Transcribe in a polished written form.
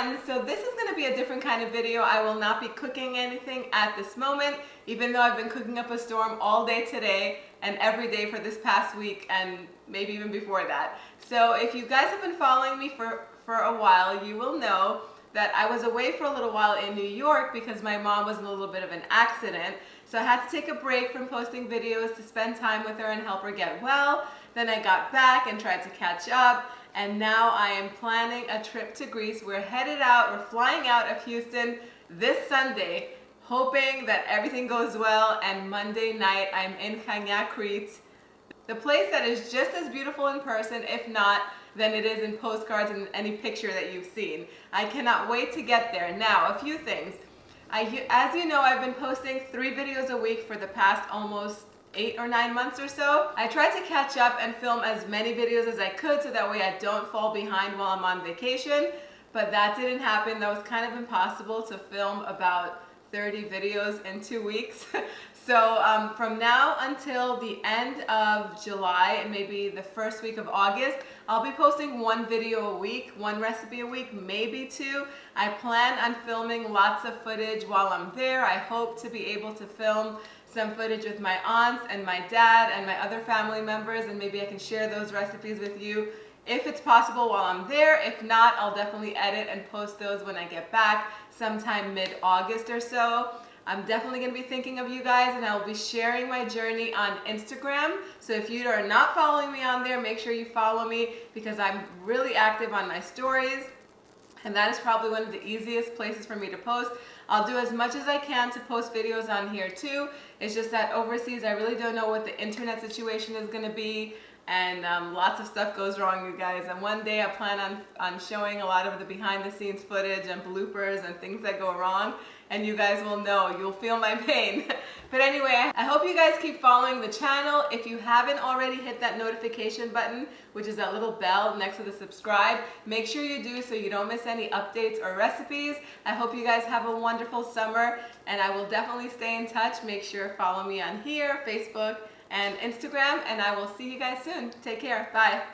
friends, so this is going to be a different kind of video. I will not be cooking anything at this moment, even though I've been cooking up a storm all day today and every day for this past week and maybe even before that. So if you guys have been following me for a while, you will know that I was away for a little while in New York because my mom was in a little bit of an accident. So I had to take a break from posting videos to spend time with her and help her get well. Then I got back and tried to catch up, and now I am planning a trip to Greece. We're flying out of Houston this Sunday, hoping that everything goes well, and Monday night I'm in Chania, Crete. The place that is just as beautiful in person, if not, than it is in postcards and any picture that you've seen. I cannot wait to get there. Now, a few things. As you know, I've been posting 3 videos a week for the past almost 8 or 9 months or so. I tried to catch up and film as many videos as I could so that way I don't fall behind while I'm on vacation, but that didn't happen. That was kind of impossible to film about 30 videos in 2 weeks. So from now until the end of July and maybe the first week of August, I'll be posting 1 video a week, 1 recipe a week, maybe 2. I plan on filming lots of footage while I'm there. I hope to be able to film some footage with my aunts and my dad and my other family members, and maybe I can share those recipes with you if it's possible while I'm there. If not, I'll definitely edit and post those when I get back sometime mid-August or so. I'm definitely going to be thinking of you guys, and I will be sharing my journey on Instagram. So if you are not following me on there, make sure you follow me because I'm really active on my stories. And that is probably one of the easiest places for me to post. I'll do as much as I can to post videos on here too. It's just that overseas, I really don't know what the internet situation is going to be. And lots of stuff goes wrong, you guys. And one day I plan on showing a lot of the behind the scenes footage and bloopers and things that go wrong. And you guys will know, you'll feel my pain. But anyway, I hope you guys keep following the channel. If you haven't already, hit that notification button, which is that little bell next to the subscribe. Make sure you do so you don't miss any updates or recipes. I hope you guys have a wonderful summer, and I will definitely stay in touch. Make sure to follow me on here, Facebook, and Instagram, and I will see you guys soon. Take care. Bye.